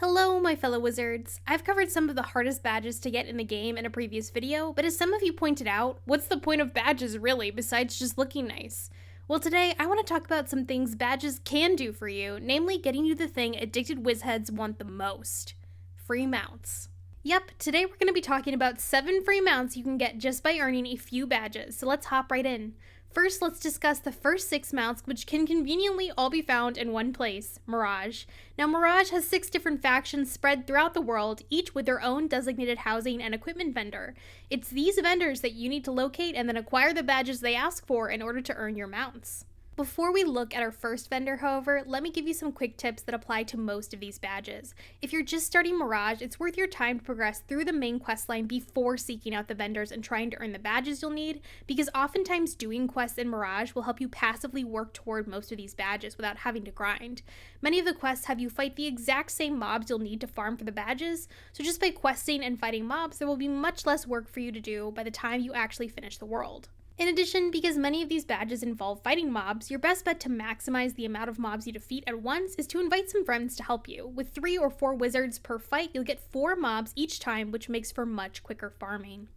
Hello, my fellow wizards. I've covered some of the hardest badges to get in the game in a previous video, but as some of you pointed out, what's the point of badges really besides just looking nice? Well, today I want to talk about some things badges can do for you, namely getting you the thing addicted wizheads want the most: free mounts. Yep, today we're going to be talking about 7 free mounts you can get just by earning a few badges, so let's hop right in. First, let's discuss the first 6 mounts, which can conveniently all be found in one place: Mirage. Now, Mirage has 6 different factions spread throughout the world, each with their own designated housing and equipment vendor. It's these vendors that you need to locate and then acquire the badges they ask for in order to earn your mounts. Before we look at our first vendor, however, let me give you some quick tips that apply to most of these badges. If you're just starting Mirage, it's worth your time to progress through the main questline before seeking out the vendors and trying to earn the badges you'll need, because oftentimes doing quests in Mirage will help you passively work toward most of these badges without having to grind. Many of the quests have you fight the exact same mobs you'll need to farm for the badges, so just by questing and fighting mobs, there will be much less work for you to do by the time you actually finish the world. In addition, because many of these badges involve fighting mobs, your best bet to maximize the amount of mobs you defeat at once is to invite some friends to help you. With 3 or 4 wizards per fight, you'll get 4 mobs each time, which makes for much quicker farming.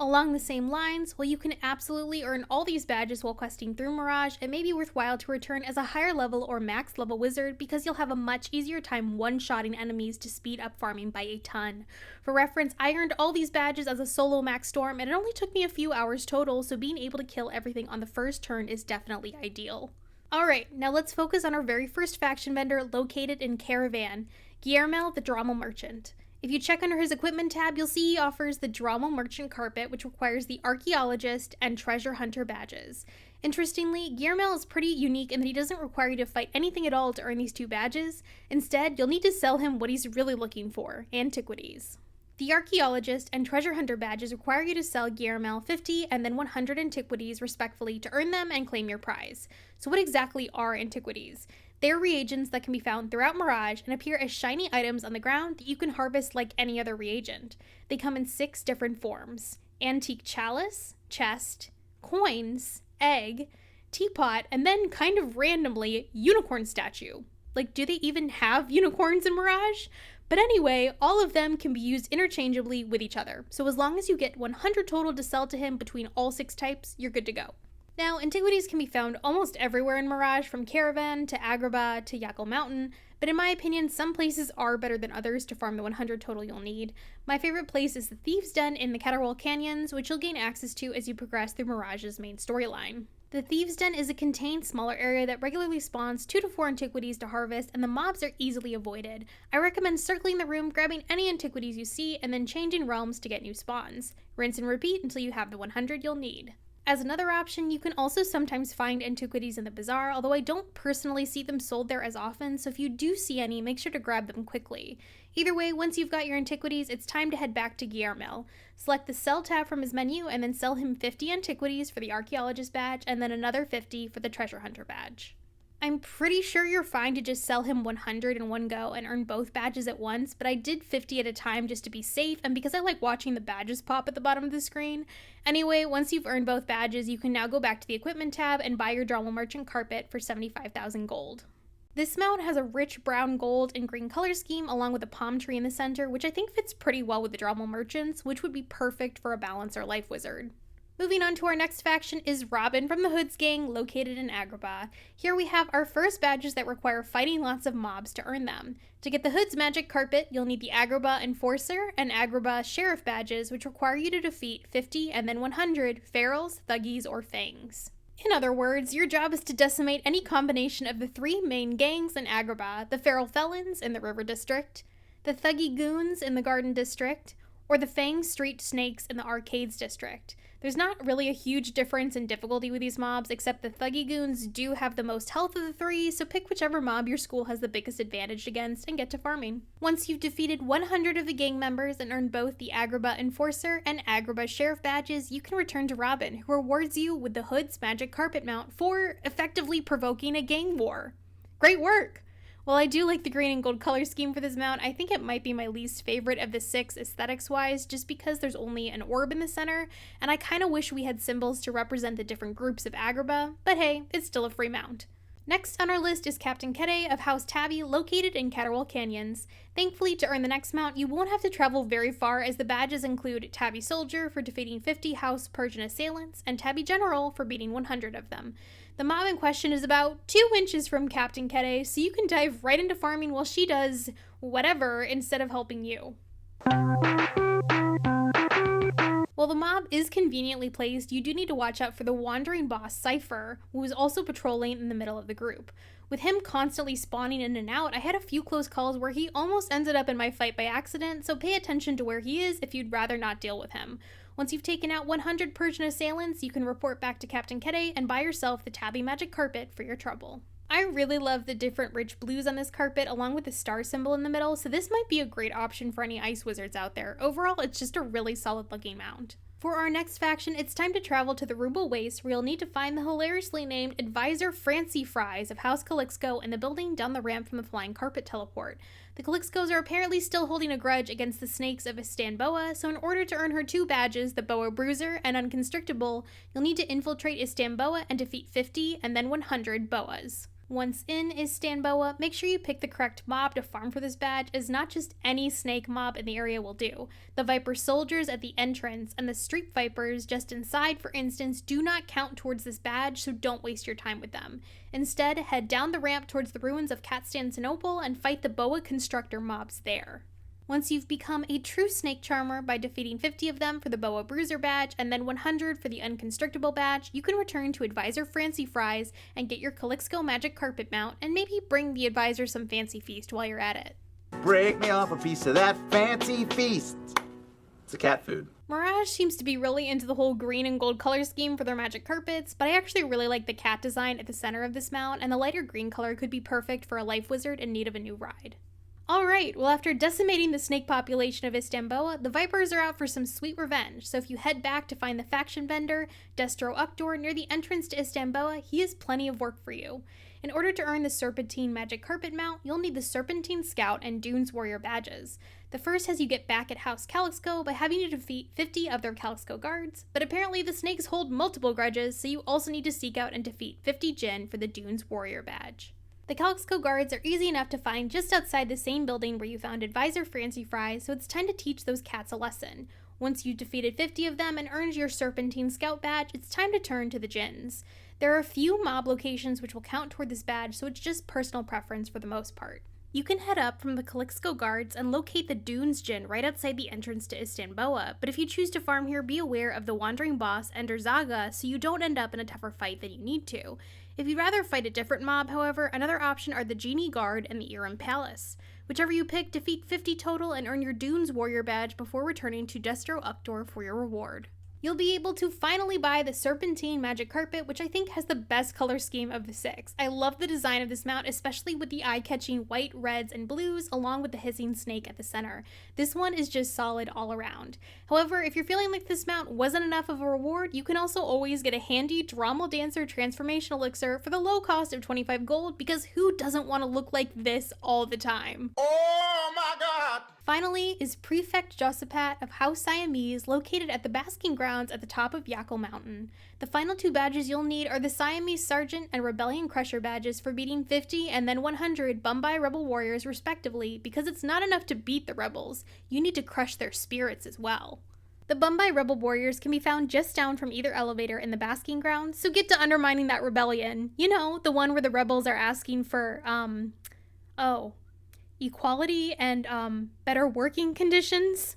Along the same lines, while you can absolutely earn all these badges while questing through Mirage, it may be worthwhile to return as a higher level or max level wizard because you'll have a much easier time one-shotting enemies to speed up farming by a ton. For reference, I earned all these badges as a solo max storm and it only took me a few hours total, so being able to kill everything on the first turn is definitely ideal. Alright, now let's focus on our very first faction vendor located in Caravan, Guillermel the Dromel Merchant. If you check under his equipment tab, you'll see he offers the Dromel Merchant Carpet, which requires the Archaeologist and Treasure Hunter badges. Interestingly, Guillermel is pretty unique in that he doesn't require you to fight anything at all to earn these 2 badges. Instead, you'll need to sell him what he's really looking for: antiquities. The Archaeologist and Treasure Hunter badges require you to sell Guillermel 50 and then 100 antiquities respectively to earn them and claim your prize. So what exactly are antiquities? They are reagents that can be found throughout Mirage and appear as shiny items on the ground that you can harvest like any other reagent. They come in 6 different forms: antique chalice, chest, coins, egg, teapot, and then kind of randomly, unicorn statue. Like, do they even have unicorns in Mirage? But anyway, all of them can be used interchangeably with each other, so as long as you get 100 total to sell to him between all 6 types, you're good to go. Now, antiquities can be found almost everywhere in Mirage, from Caravan to Agrabah to Yackle Mountain, but in my opinion, some places are better than others to farm the 100 total you'll need. My favorite place is the thievesden in the Caterwall Canyons, which you'll gain access to as you progress through Mirage's main storyline. The thievesden is a contained, smaller area that regularly spawns 2 to 4 antiquities to harvest, and the mobs are easily avoided. I recommend circling the room, grabbing any antiquities you see, and then changing realms to get new spawns. Rinse and repeat until you have the 100 you'll need. As another option, you can also sometimes find antiquities in the bazaar, although I don't personally see them sold there as often, so if you do see any, make sure to grab them quickly. Either way, once you've got your antiquities, it's time to head back to Guillermel. Select the Sell tab from his menu and then sell him 50 antiquities for the Archaeologist badge and then another 50 for the Treasure Hunter badge. I'm pretty sure you're fine to just sell him 100 in one go and earn both badges at once, but I did 50 at a time just to be safe and because I like watching the badges pop at the bottom of the screen. Anyway, once you've earned both badges, you can now go back to the equipment tab and buy your Dromel Merchant Carpet for 75,000 gold. This mount has a rich brown, gold, and green color scheme along with a palm tree in the center, which I think fits pretty well with the Dromel Merchants, which would be perfect for a Balancer Life Wizard. Moving on to our next faction is Robin from the Hoods gang, located in Agrabah. Here we have our first badges that require fighting lots of mobs to earn them. To get the Hoods Magic Carpet, you'll need the Agrobah Enforcer and Agrobah Sheriff badges, which require you to defeat 50 and then 100 ferals, thuggies, or fangs. In other words, your job is to decimate any combination of the 3 main gangs in Agrabah: the Feral Felons in the River District, the Thuggy Goons in the Garden District, or the Fang Street Snakes in the Arcades District. There's not really a huge difference in difficulty with these mobs, except the Thuggy Goons do have the most health of the 3, so pick whichever mob your school has the biggest advantage against and get to farming. Once you've defeated 100 of the gang members and earned both the Agrabah Enforcer and Agrabah Sheriff badges, you can return to Robin, who rewards you with the Hood's Magic Carpet mount for effectively provoking a gang war. Great work! While I do like the green and gold color scheme for this mount, I think it might be my least favorite of the 6 aesthetics-wise, just because there's only an orb in the center, and I kind of wish we had symbols to represent the different groups of Agrabah, but hey, it's still a free mount. Next on our list is Captain Kettay of House Tabbi, located in Caterwall Canyons. Thankfully, to earn the next mount, you won't have to travel very far, as the badges include Tabbi Soldier for defeating 50 House Persian assailants, and Tabbi General for beating 100 of them. The mob in question is about 2 inches from Captain Kettay, so you can dive right into farming while she does whatever instead of helping you. While the mob is conveniently placed, you do need to watch out for the wandering boss, Cypher, who is also patrolling in the middle of the group. With him constantly spawning in and out, I had a few close calls where he almost ended up in my fight by accident, so pay attention to where he is if you'd rather not deal with him. Once you've taken out 100 Persian assailants, you can report back to Captain Kettay and buy yourself the Tabbi magic carpet for your trouble. I really love the different rich blues on this carpet, along with the star symbol in the middle, so this might be a great option for any ice wizards out there. Overall, it's just a really solid looking mount. For our next faction, it's time to travel to the rubalwastes, where you'll need to find the hilariously named Advisor Francie Fries of House Calixco in the building down the ramp from the flying carpet teleport. The Calixcos are apparently still holding a grudge against the snakes of Istanboa, so in order to earn her 2 badges, the Boa Bruiser and Unconstrictable, you'll need to infiltrate Istanboa and defeat 50 and then 100 boas. Once in Istanboa, make sure you pick the correct mob to farm for this badge, as not just any snake mob in the area will do. The Viper Soldiers at the entrance and the Street Vipers just inside, for instance, do not count towards this badge, so don't waste your time with them. Instead, head down the ramp towards the ruins of Constantinople and fight the Boa Constructor mobs there. Once you've become a true snake charmer by defeating 50 of them for the Boa Bruiser badge and then 100 for the Unconstrictable badge, you can return to Advisor Francie Fries and get your Calixco magic carpet mount, and maybe bring the advisor some fancy feast while you're at it. Break me off a piece of that fancy feast. It's a cat food. Mirage seems to be really into the whole green and gold color scheme for their magic carpets, but I actually really like the cat design at the center of this mount, and the lighter green color could be perfect for a life wizard in need of a new ride. Alright, well, after decimating the snake population of Istanboa, the Vipers are out for some sweet revenge, so if you head back to find the faction vendor, destrouctor, near the entrance to Istanboa, he has plenty of work for you. In order to earn the Serpentine magic carpet mount, you'll need the Serpentine Scout and Dunes Warrior badges. The first has you get back at House Calixco by having to defeat 50 of their Calixco guards, but apparently the snakes hold multiple grudges, so you also need to seek out and defeat 50 Jinn for the Dunes Warrior badge. The Calixco guards are easy enough to find just outside the same building where you found Advisor Francie Fries, so it's time to teach those cats a lesson. Once you've defeated 50 of them and earned your Serpentine Scout badge, it's time to turn to the Jinns. There are a few mob locations which will count toward this badge, so it's just personal preference for the most part. You can head up from the Calixco guards and locate the Dunes Jinn right outside the entrance to Istanboa, but if you choose to farm here, be aware of the wandering boss Ender Zaga so you don't end up in a tougher fight than you need to. If you'd rather fight a different mob, however, another option are the Genie Guard and the Iram Palace. Whichever you pick, defeat 50 total and earn your Dunes Warrior badge before returning to destrouctor for your reward. You'll be able to finally buy the Serpentine magic carpet, which I think has the best color scheme of the 6. I love the design of this mount, especially with the eye-catching white, reds, and blues, along with the hissing snake at the center. This one is just solid all around. However, if you're feeling like this mount wasn't enough of a reward, you can also always get a handy Dromel Dancer transformation elixir for the low cost of 25 gold, because who doesn't want to look like this all the time? Oh my god! Finally is Prefect Josapat of House Sayameez, located at the basking grounds at the top of Yakel Mountain. The final 2 badges you'll need are the Sayameez Sergeant and Rebellion Crusher badges for beating 50 and then 100 Bombay Rebel Warriors respectively, because it's not enough to beat the rebels, you need to crush their spirits as well. The Bombay Rebel Warriors can be found just down from either elevator in the basking grounds, so get to undermining that rebellion. You know, the one where the rebels are asking for, equality and, better working conditions?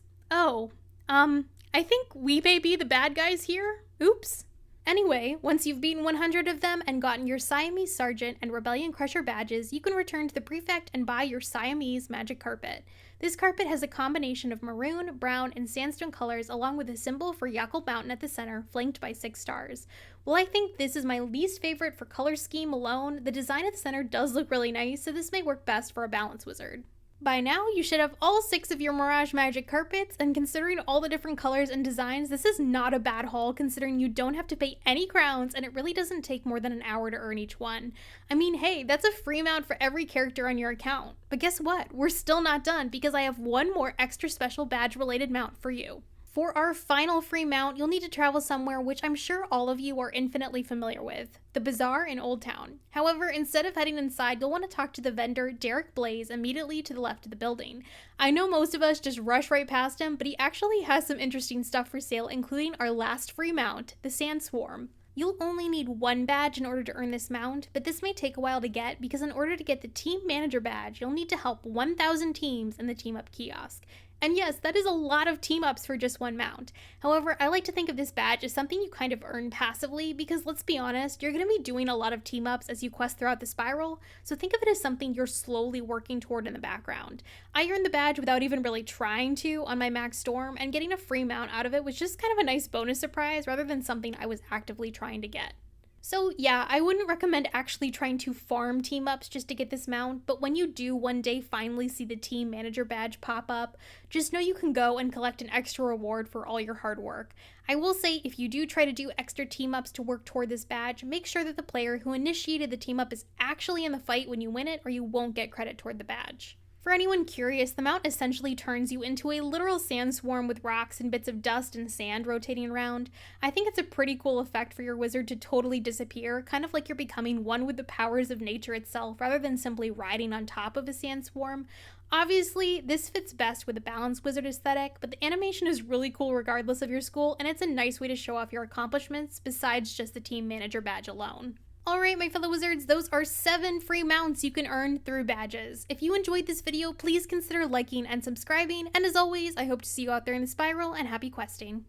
I think we may be the bad guys here? Oops. Anyway, once you've beaten 100 of them and gotten your Sayameez Sergeant and Rebellion Crusher badges, you can return to the Prefect and buy your Sayameez magic carpet. This carpet has a combination of maroon, brown, and sandstone colors, along with a symbol for Yakel Mountain at the center, flanked by 6 stars. While I think this is my least favorite for color scheme alone, the design at the center does look really nice, so this may work best for a balance wizard. By now, you should have all 6 of your Mirage magic carpets, and considering all the different colors and designs, this is not a bad haul considering you don't have to pay any crowns and it really doesn't take more than an hour to earn each one. I mean, hey, that's a free mount for every character on your account. But guess what? We're still not done, because I have one more extra special badge related mount for you. For our final free mount, you'll need to travel somewhere which I'm sure all of you are infinitely familiar with, the bazaar in Old Town. However, instead of heading inside, you'll want to talk to the vendor, Derrick Blaze, immediately to the left of the building. I know most of us just rush right past him, but he actually has some interesting stuff for sale, including our last free mount, the sandswarm. You'll only need one badge in order to earn this mount, but this may take a while to get because in order to get the team manager badge, you'll need to help 1,000 teams in the team up kiosk. And yes, that is a lot of team ups for just one mount. However, I like to think of this badge as something you kind of earn passively because let's be honest, you're going to be doing a lot of team ups as you quest throughout the spiral, so think of it as something you're slowly working toward in the background. I earned the badge without even really trying to on my max storm, and getting a free mount out of it was just kind of a nice bonus surprise rather than something I was actively trying to get. So yeah, I wouldn't recommend actually trying to farm team ups just to get this mount, but when you do one day finally see the team manager badge pop up, just know you can go and collect an extra reward for all your hard work. I will say if you do try to do extra team ups to work toward this badge, make sure that the player who initiated the team up is actually in the fight when you win it, or you won't get credit toward the badge. For anyone curious, the mount essentially turns you into a literal sandswarm with rocks and bits of dust and sand rotating around. I think it's a pretty cool effect for your wizard to totally disappear, kind of like you're becoming one with the powers of nature itself rather than simply riding on top of a sandswarm. Obviously, this fits best with a balanced wizard aesthetic, but the animation is really cool regardless of your school, and it's a nice way to show off your accomplishments besides just the team manager badge alone. Alright, my fellow wizards, those are 7 free mounts you can earn through badges. If you enjoyed this video, please consider liking and subscribing, and as always, I hope to see you out there in the spiral, and happy questing.